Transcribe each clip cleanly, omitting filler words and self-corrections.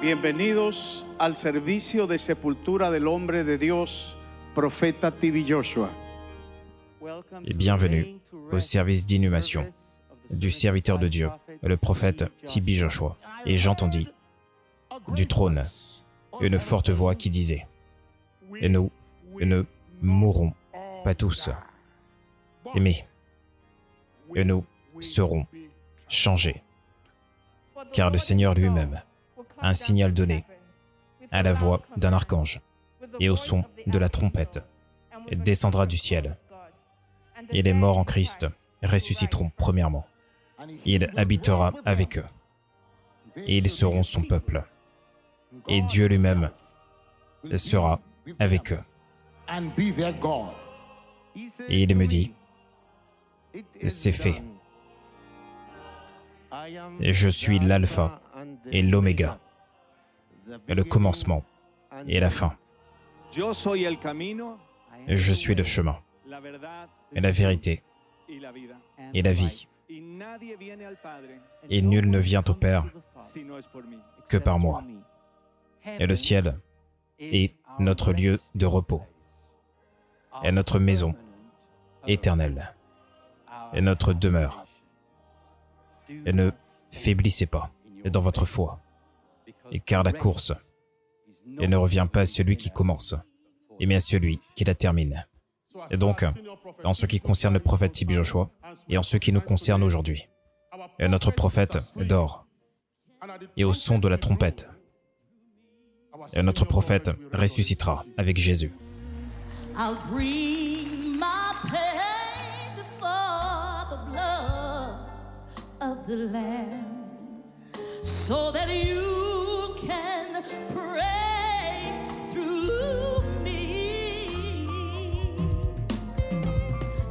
Bienvenidos al servicio de sepultura del hombre de Dios, profeta T.B. Joshua. Et bienvenue au service d'inhumation du serviteur de Dieu, le prophète T.B. Joshua. Et j'entendis du trône une forte voix qui disait « Et nous ne mourrons pas tous, mais et nous serons changés. Car le Seigneur lui-même a un signal donné à la voix d'un archange et au son de la trompette. Il descendra du ciel. Et les morts en Christ ressusciteront premièrement. Il habitera avec eux. Et ils seront son peuple. Et Dieu lui-même sera avec eux. Et il me dit, c'est fait. Et je suis l'alpha et l'oméga, le commencement et la fin. Je suis le chemin, et la vérité, et la vie. Et nul ne vient au Père que par moi. Et le ciel est notre lieu de repos, et notre maison éternelle, et notre demeure. Et ne faiblissez pas dans votre foi, et car la course elle ne revient pas à celui qui commence, mais à celui qui la termine. Et donc, en ce qui concerne le prophète T.B. Joshua, et en ce qui nous concerne aujourd'hui, notre prophète dort, et au son de la trompette, et notre prophète ressuscitera avec Jésus. I'll bring my pain before the blood of the Lamb, so that you can pray through me.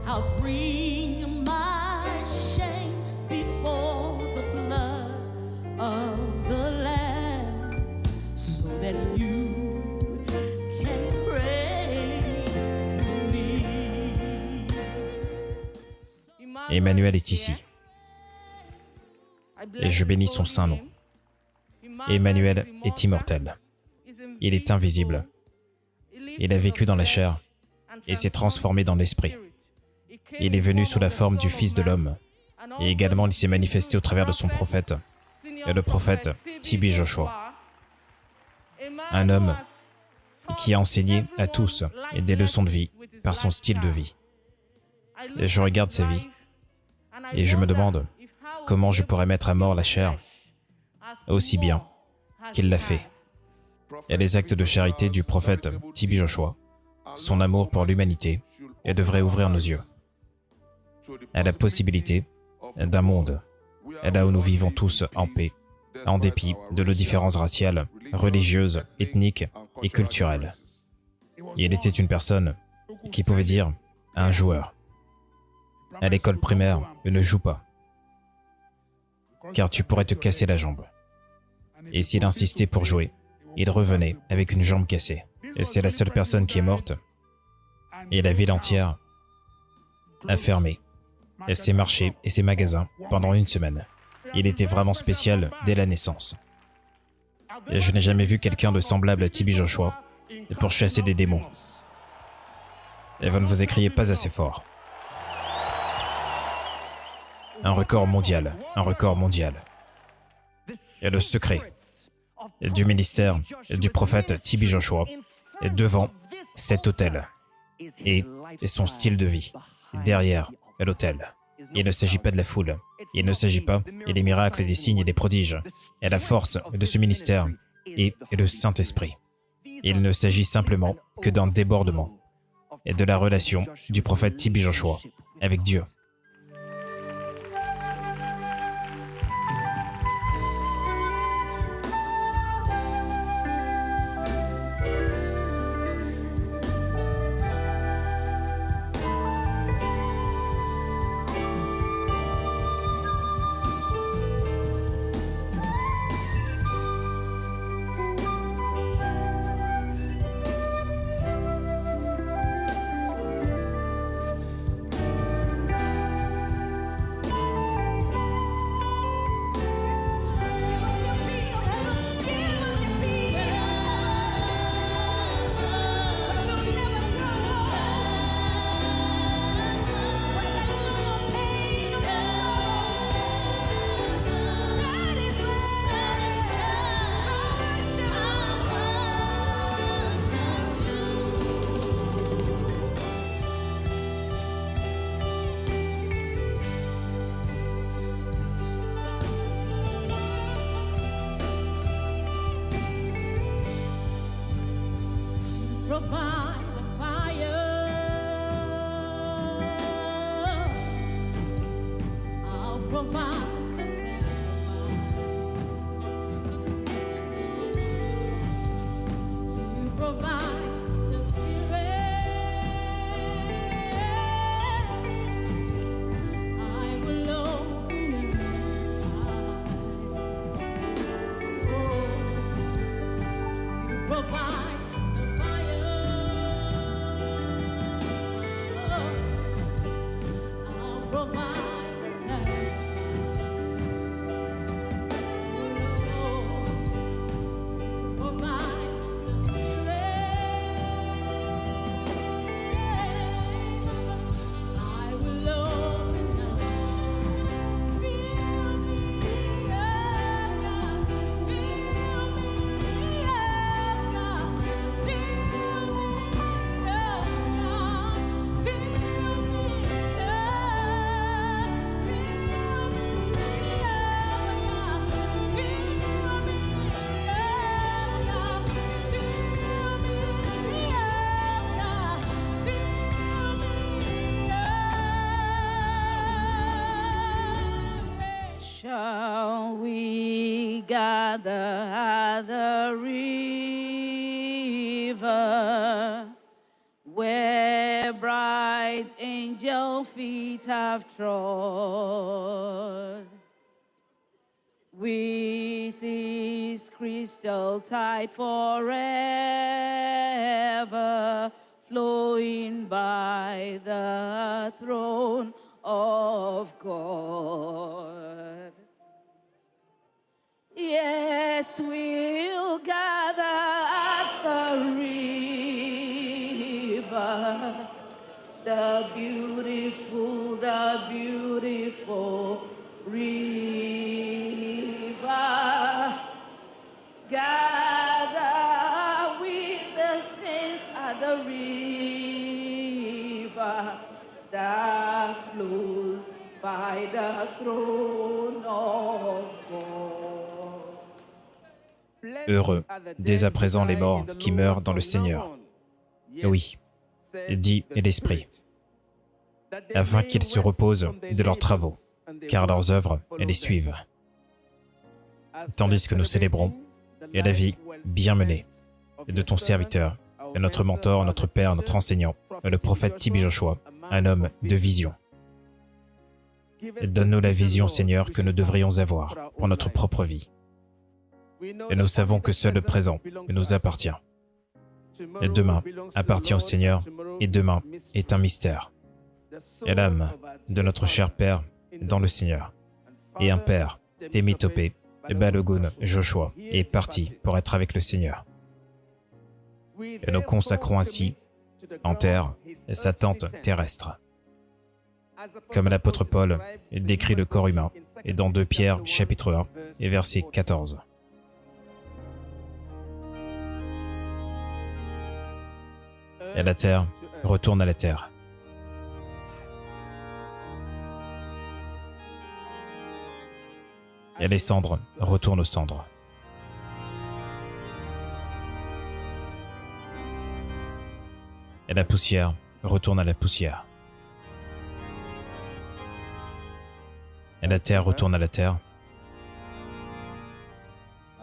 I'll bring my shame before the blood of the Lamb, so that you can pray through me. Emmanuel est ici, et je bénis son saint nom. Emmanuel est immortel. Il est invisible. Il a vécu dans la chair et s'est transformé dans l'esprit. Il est venu sous la forme du Fils de l'homme. Et également, il s'est manifesté au travers de son prophète, le prophète T.B. Joshua. Un homme qui a enseigné à tous des leçons de vie par son style de vie. Et je regarde sa vie et je me demande comment je pourrais mettre à mort la chair aussi bien qu'il l'a fait. Et les actes de charité du prophète T.B. Joshua, son amour pour l'humanité, devrait ouvrir nos yeux à la possibilité d'un monde là où nous vivons tous en paix, en dépit de nos différences raciales, religieuses, ethniques et culturelles. Et il était une personne qui pouvait dire à un joueur, à l'école primaire, ne joue pas, car tu pourrais te casser la jambe. Et s'il insistait pour jouer, il revenait avec une jambe cassée. Et c'est la seule personne qui est morte. Et la ville entière a fermé ses marchés et ses magasins pendant une semaine. Il était vraiment spécial dès la naissance. Et je n'ai jamais vu quelqu'un de semblable à T.B. Joshua pour chasser des démons. Et vous ne vous écriez pas assez fort. Un record mondial, un record mondial. Et le secret du ministère du prophète T.B. Joshua est devant cet autel et son style de vie derrière l'autel. Il ne s'agit pas de la foule, il ne s'agit pas des miracles, des signes et des prodiges. Et la force de ce ministère est le Saint-Esprit. Il ne s'agit simplement que d'un débordement et de la relation du prophète T.B. Joshua avec Dieu. provide the fire. I'll provide the sacrifice. You provide the spirit. I will open inside. Oh, you provide the fire. I'll provide the sacrifice. Provide the spirit. I will open up. Fill me up, God. Fill me up, God. Fill me up, God. Fill me Shall we gather at the river where bright angel feet have trod? With this crystal tide forever flowing by the throne of God. Yes, we'll gather at the river, the beautiful river. Gather with the saints at the river that flows by the throne of God. Heureux, dès à présent les morts qui meurent dans le Seigneur. Oui, dit l'Esprit, afin qu'ils se reposent de leurs travaux, car leurs œuvres les suivent. Tandis que nous célébrons et la vie bien menée de ton serviteur, et notre mentor, notre père, notre enseignant, le prophète Tibi Joshua, un homme de vision. Donne-nous la vision, Seigneur, que nous devrions avoir pour notre propre vie. Et nous savons que seul le présent nous appartient. Et demain appartient au Seigneur, et demain est un mystère. Et l'âme de notre cher Père dans le Seigneur, et un Père, Temitopé, et Balogun Joshua, est parti pour être avec le Seigneur. Et nous consacrons ainsi en terre sa tente terrestre. Comme l'apôtre Paul décrit le corps humain, et dans 2 Pierre chapitre 1 et verset 14. Et la terre retourne à la terre. Et les cendres retournent aux cendres. Et la poussière retourne à la poussière. Et la terre retourne à la terre.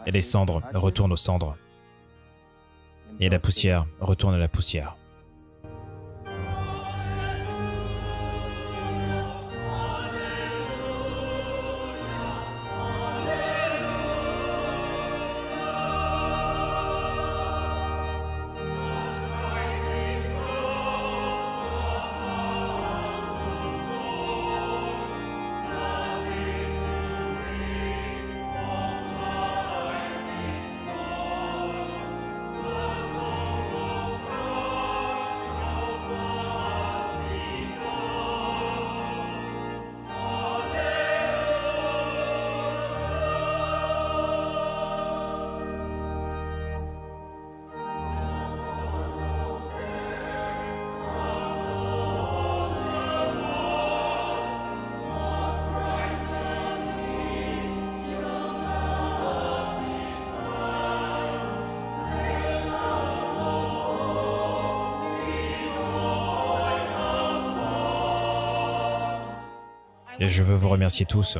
Et les cendres retournent aux cendres. Et la poussière retourne à la poussière. Et je veux vous remercier tous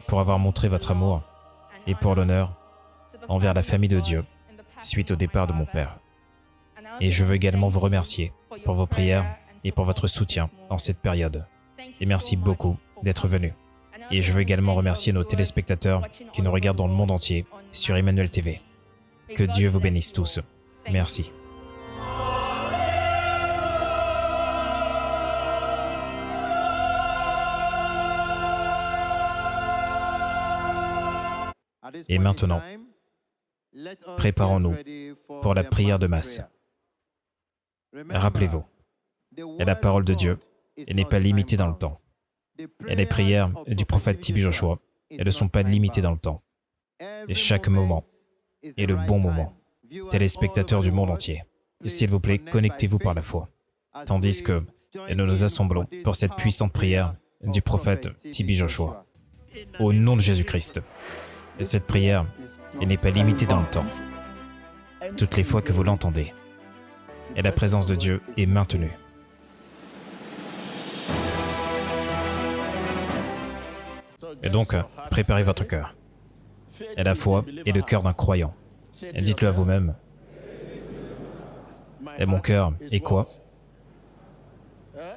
pour avoir montré votre amour et pour l'honneur envers la famille de Dieu suite au départ de mon père. Et je veux également vous remercier pour vos prières et pour votre soutien en cette période. Et merci beaucoup d'être venus. Et je veux également remercier nos téléspectateurs qui nous regardent dans le monde entier sur Emmanuel TV. Que Dieu vous bénisse tous. Merci. Et maintenant, préparons-nous pour la prière de masse. Rappelez-vous, la parole de Dieu n'est pas limitée dans le temps. Et les prières du prophète TB Joshua, elles ne sont pas limitées dans le temps. Et chaque moment est le bon moment. Téléspectateurs du monde entier, s'il vous plaît, connectez-vous par la foi. Tandis que nous nous assemblons pour cette puissante prière du prophète TB Joshua. Au nom de Jésus-Christ. Et cette prière, elle n'est pas limitée dans le temps. Toutes les fois que vous l'entendez, et la présence de Dieu est maintenue. Et donc, préparez votre cœur. Et la foi est le cœur d'un croyant. Et dites-le à vous-même. Et mon cœur est quoi?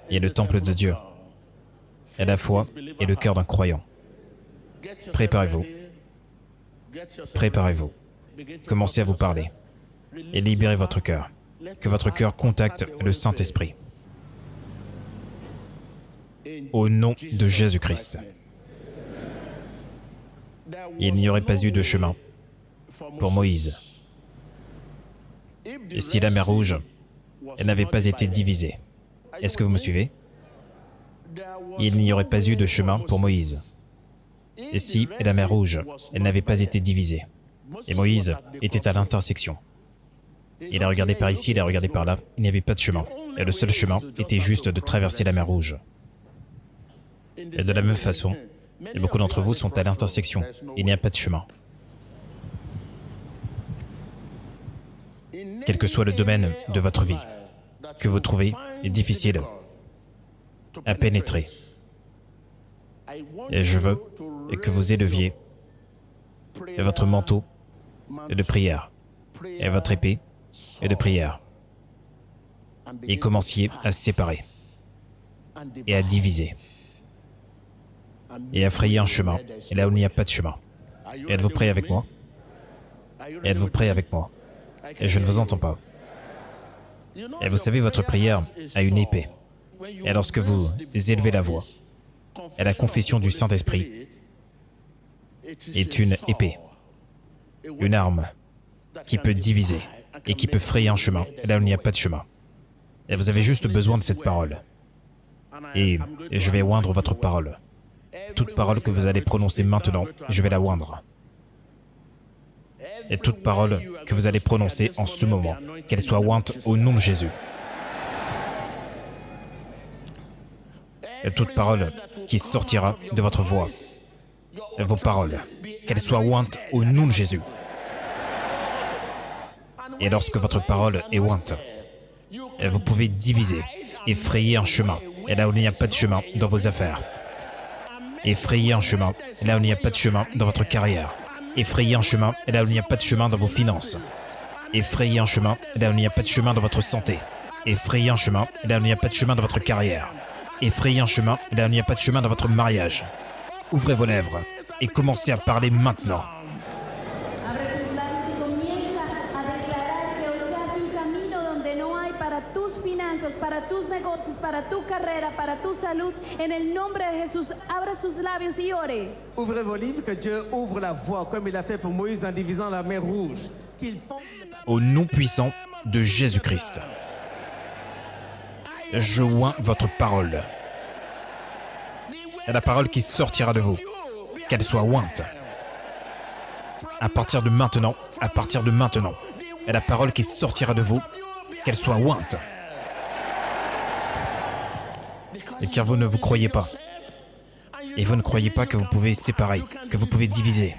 Il est le temple de Dieu. Et la foi est le cœur d'un croyant. Préparez-vous. Préparez-vous. Commencez à vous parler. Et libérez votre cœur. Que votre cœur contacte le Saint-Esprit. Au nom de Jésus-Christ. Il n'y aurait pas eu de chemin pour Moïse. Et si la mer Rouge, elle n'avait pas été divisée. Est-ce que vous me suivez? Il n'y aurait pas eu de chemin pour Moïse. Et si la mer Rouge, elle n'avait pas été divisée. Et Moïse était à l'intersection. Il a regardé par ici, il a regardé par là, il n'y avait pas de chemin. Et le seul chemin était juste de traverser la mer Rouge. Et de la même façon, et beaucoup d'entre vous sont à l'intersection. Il n'y a pas de chemin. Quel que soit le domaine de votre vie, que vous trouvez difficile à pénétrer. Et je veux que vous éleviez votre manteau de prière et votre épée de prière. Et commenciez à séparer et à diviser. Et à frayer un chemin, et là où il n'y a pas de chemin. Et êtes-vous prêts avec moi? Et êtes-vous prêts avec moi? Et je ne vous entends pas. Et vous savez, votre prière a une épée. Et lorsque vous élevez la voix, et la confession du Saint-Esprit est une épée, une arme qui peut diviser et qui peut frayer un chemin, là où il n'y a pas de chemin. Et vous avez juste besoin de cette parole. Et je vais oindre votre parole. Toute parole que vous allez prononcer maintenant, je vais la oindre. Et toute parole que vous allez prononcer en ce moment, qu'elle soit ointe au nom de Jésus. Et toute parole qui sortira de votre voix, vos paroles, qu'elles soient ointes au nom de Jésus. Et lorsque votre parole est ointe, vous pouvez diviser et frayer un chemin, et là où il n'y a pas de chemin dans vos affaires. Et frayer un chemin, là où il n'y a pas de chemin dans votre carrière. Et frayer un chemin, là où il n'y a pas de chemin dans vos finances. Et frayer un chemin, là où il n'y a pas de chemin dans votre santé. Et frayer un chemin, là où il n'y a pas de chemin dans votre carrière. Et frayer un chemin, là où il n'y a pas de chemin dans votre mariage. Ouvrez vos lèvres et commencez à parler maintenant. Para tus negocios, para tu carrera, para tu salud, en el nombre de Jesús, abra sus labios y ore. Ouvrez vos livres, que Dieu ouvre la voie, comme il a fait pour Moïse en divisant la mer Rouge. Au nom puissant de Jésus-Christ, je oins votre parole. Et la parole qui sortira de vous, qu'elle soit ointe. À partir de maintenant, et la parole qui sortira de vous, qu'elle soit ointe. Et car vous ne vous croyez pas. Et vous ne croyez pas que vous pouvez séparer, que vous pouvez diviser.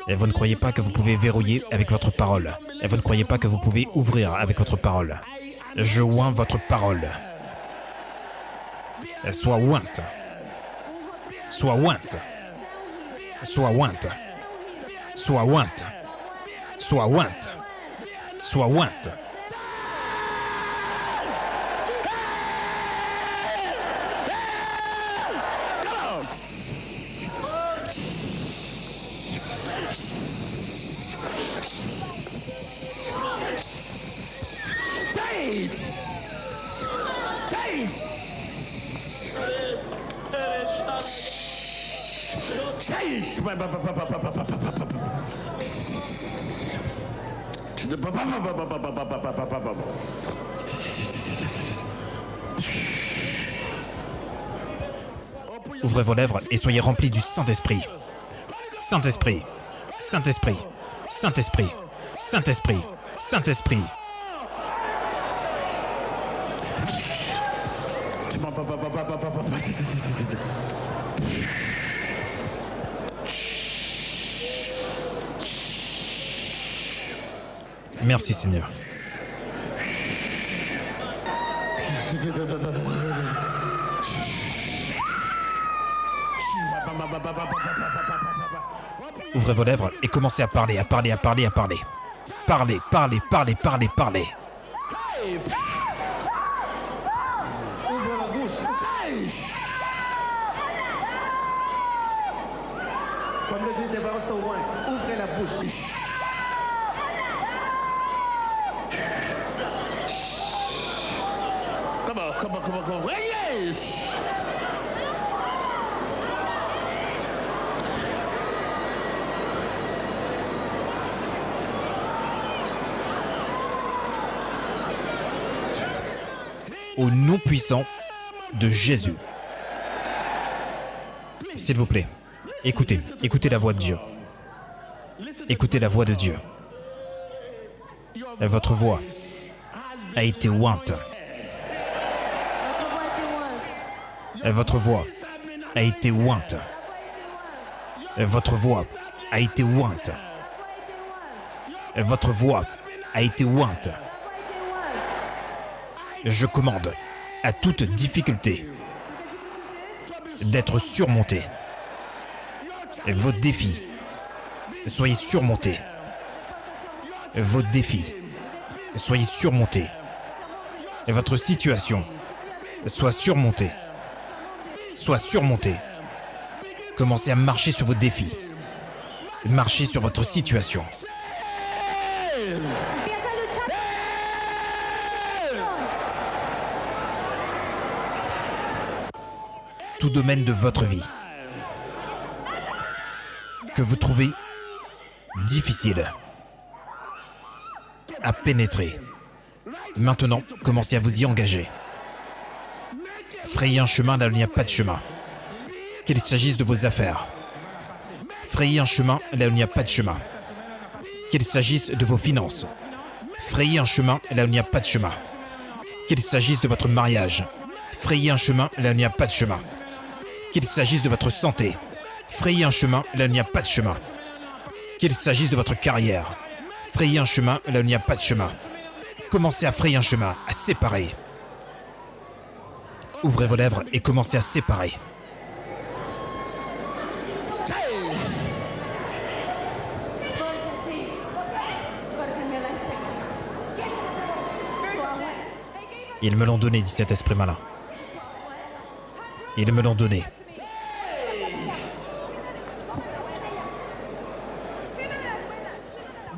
Et vous ne croyez pas que vous pouvez verrouiller avec votre parole. Et vous ne croyez pas que vous pouvez ouvrir avec votre parole. Je oins votre parole. Elle soit ointe. Sois ointe. Sois ointe. Sois ointe. Sois ointe. Sois ointe. Ouvrez vos lèvres et soyez remplis du Saint-Esprit. Saint-Esprit, Saint-Esprit, Saint-Esprit, Saint-Esprit, Saint-Esprit. Merci Seigneur. Ouvrez vos lèvres et commencez à parler, à parler, à parler, à parler. Parlez, parlez, parlez, parlez, parlez. Ouvre la bouche. Comme le Dieu des paroles sont loin, ouvrez la bouche. Come on. Yes! Au nom puissant de Jésus. S'il vous plaît, écoutez la voix de Dieu. Écoutez la voix de Dieu. Votre voix a été ointe. Votre voix a été ointe. Votre voix a été ointe. Votre voix a été ointe. Je commande à toute difficulté d'être surmontée. Vos défis, soyez surmontés. Vos défis, soyez surmontés. Votre situation, soit surmontée. Soit surmontée. Commencez à marcher sur vos défis. Marchez sur votre situation. Tout domaine de votre vie que vous trouvez difficile à pénétrer. Maintenant, commencez à vous y engager. Frayez un chemin là où il n'y a pas de chemin. Qu'il s'agisse de vos affaires. Frayez un chemin là où il n'y a pas de chemin. Qu'il s'agisse de vos finances. Frayez un chemin là où il n'y a pas de chemin. Qu'il s'agisse de votre mariage. Frayez un chemin là où il n'y a pas de chemin. Qu'il s'agisse de votre santé. Frayez un chemin là où il n'y a pas de chemin. Qu'il s'agisse de votre carrière. Frayez un chemin là où il n'y a pas de chemin. Commencez à frayer un chemin, à séparer. Ouvrez vos lèvres et commencez à séparer. Ils me l'ont donné, dit cet esprit malin. Ils me l'ont donné.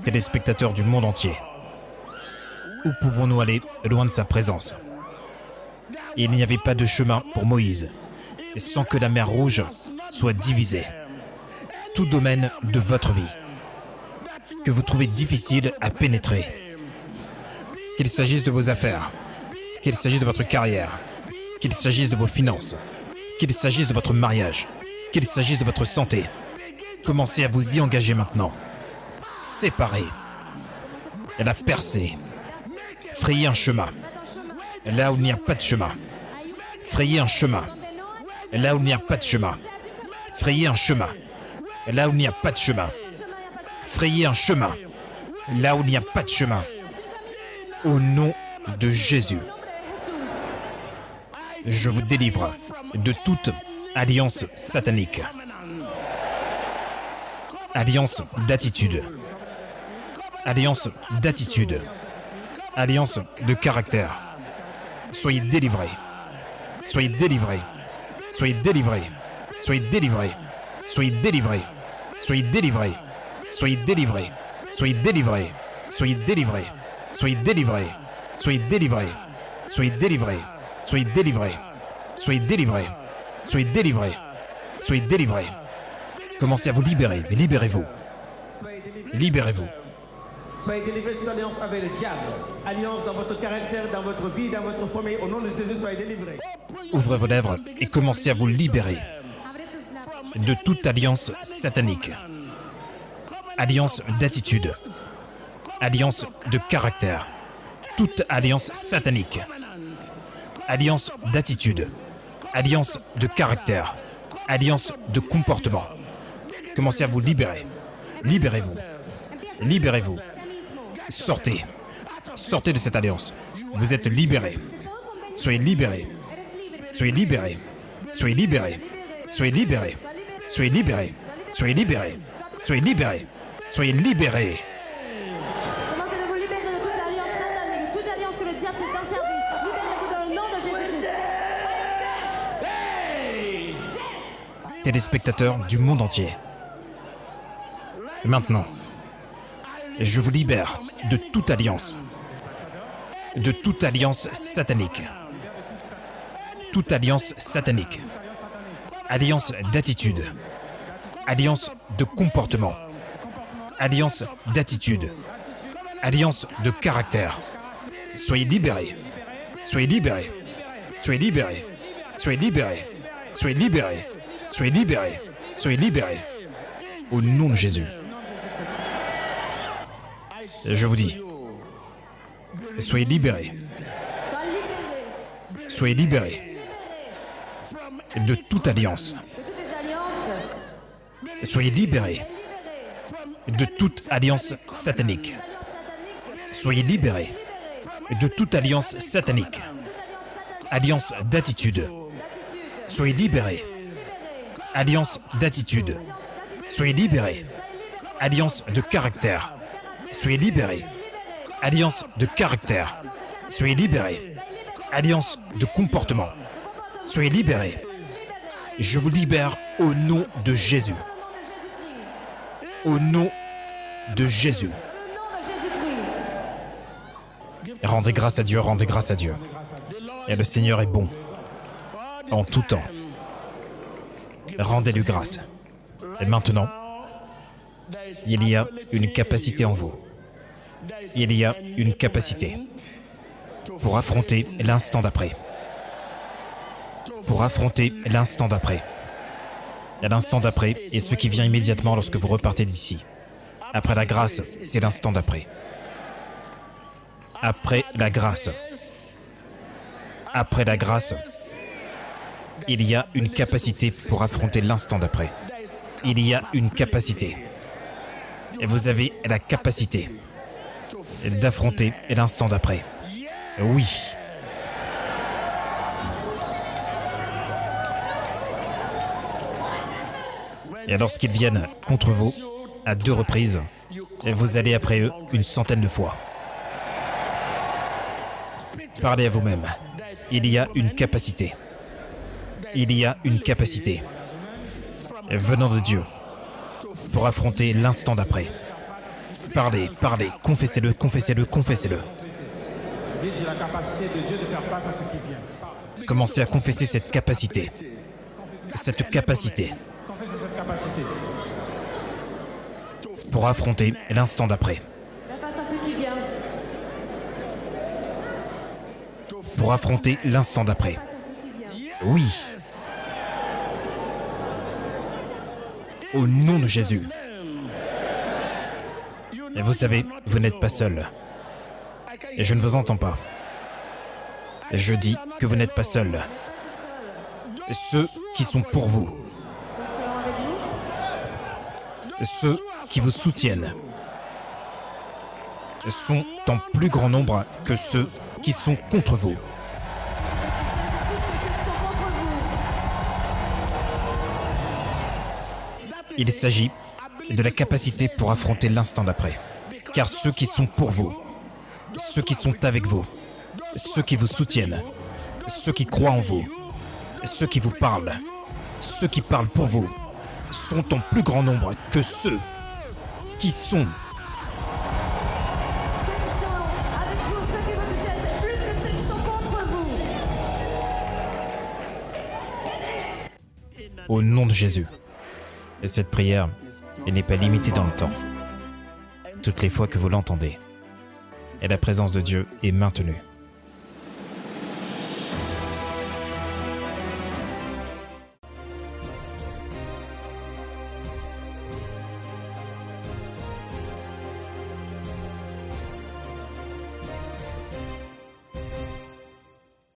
Téléspectateurs du monde entier, où pouvons-nous aller loin de sa présence? Il n'y avait pas de chemin pour Moïse, sans que la mer Rouge soit divisée. Tout domaine de votre vie que vous trouvez difficile à pénétrer, qu'il s'agisse de vos affaires, qu'il s'agisse de votre carrière, qu'il s'agisse de vos finances, qu'il s'agisse de votre mariage, qu'il s'agisse de votre santé, commencez à vous y engager maintenant. Séparez, la percée, frayez un chemin là où il n'y a pas de chemin. Frayez un chemin là où il n'y a pas de chemin. Frayez un chemin là où il n'y a pas de chemin. Frayez un chemin là où il n'y a pas de chemin. Au nom de Jésus, je vous délivre de toute Alliance satanique. Alliance d'attitude. Alliance d'attitude. Alliance de caractère. Soyez délivrés. Soyez délivrés. Soyez délivrés. Soyez délivrés. Soyez délivrés. Soyez délivrés. Soyez délivrés. Soyez délivrés. Soyez délivrés. Soyez délivrés. Soyez délivrés. Soyez délivrés. Soyez délivrés. Soyez délivrés. Soyez délivrés. Soyez délivrés. Commencez à vous libérer. Mais libérez-vous. Libérez-vous. Soyez délivrés de toute alliance avec le diable. Alliance dans votre caractère, dans votre vie, dans votre famille. Au nom de Jésus, soyez délivrés. Ouvrez vos lèvres et commencez à vous libérer de toute alliance satanique. Alliance d'attitude. Alliance de caractère. Toute alliance satanique. Alliance d'attitude. Alliance de caractère. Alliance de comportement. Commencez à vous libérer. Libérez-vous. Libérez-vous. Sortez. Sortez de cette alliance. Vous êtes libérés. Soyez libérés. Soyez libérés. Soyez libérés. Soyez libérés. Soyez libérés. Soyez libérés. Soyez libérés. Soyez libérés. Commencez de vous libérer de toute alliance satanique, de toute alliance que le diable s'est inservi. Libérez-vous dans le nom de Jésus-Christ. Téléspectateurs du monde entier. Maintenant, je vous libère de toute alliance satanique. Toute alliance satanique. Alliance d'attitude. Alliance de comportement. Alliance d'attitude. Alliance de caractère. Soyez libérés. Soyez libérés. Soyez libérés. Soyez libérés. Soyez libérés. Soyez libérés. Soyez libérés. Au nom de Jésus. Je vous dis, soyez libérés. Soyez libérés de toute alliance. Soyez libérés de toute alliance satanique. Soyez libérés de toute alliance satanique. Alliance d'attitude. Soyez libérés. Alliance d'attitude. Soyez libérés. Alliance de caractère. Soyez libérés. Alliance de caractère. Soyez libérés. Alliance de comportement. Soyez libérés. Je vous libère au nom de Jésus. Au nom de Jésus. Rendez grâce à Dieu, rendez grâce à Dieu. Et le Seigneur est bon. En tout temps. Rendez-lui grâce. Et maintenant, il y a une capacité en vous. Il y a une capacité pour affronter l'instant d'après. Pour affronter l'instant d'après. Et l'instant d'après est ce qui vient immédiatement lorsque vous repartez d'ici. Après la grâce, c'est l'instant d'après. Après la grâce. Après la grâce, il y a une capacité pour affronter l'instant d'après. Il y a une capacité. Et vous avez la capacité d'affronter l'instant d'après. Oui. Et lorsqu'ils viennent contre vous, à 2 reprises, vous allez après eux une centaine de fois. Parlez à vous-même. Il y a une capacité. Il y a une capacité venant de Dieu pour affronter l'instant d'après. Parlez, parlez, confessez-le, confessez-le, confessez-le. J'ai la capacité de Dieu de faire face à ce qui vient. Commencez à confesser cette capacité. Cette capacité Confessez cette capacité. pour affronter l'instant d'après. Fais face à ce qui vient. Pour affronter l'instant d'après. Face à ce qui vient. Oui. Au nom de Jésus. Et vous savez, vous n'êtes pas seul. Et je ne vous entends pas. Et je dis que vous n'êtes pas seul. Ceux qui sont pour vous. Ceux qui vous soutiennent sont en plus grand nombre que ceux qui sont contre vous. Il s'agit de la capacité pour affronter l'instant d'après. Car ceux qui sont pour vous, ceux qui sont avec vous, ceux qui vous soutiennent, ceux qui croient en vous, ceux qui vous parlent, ceux qui parlent pour vous, sont en plus grand nombre que ceux qui sont. Ceux qui sont avec vous, ceux qui vous soutiennent, c'est plus que ceux qui sont contre vous. Au nom de Jésus. Et cette prière, elle n'est pas limitée dans le temps. Toutes les fois que vous l'entendez, et la présence de Dieu est maintenue.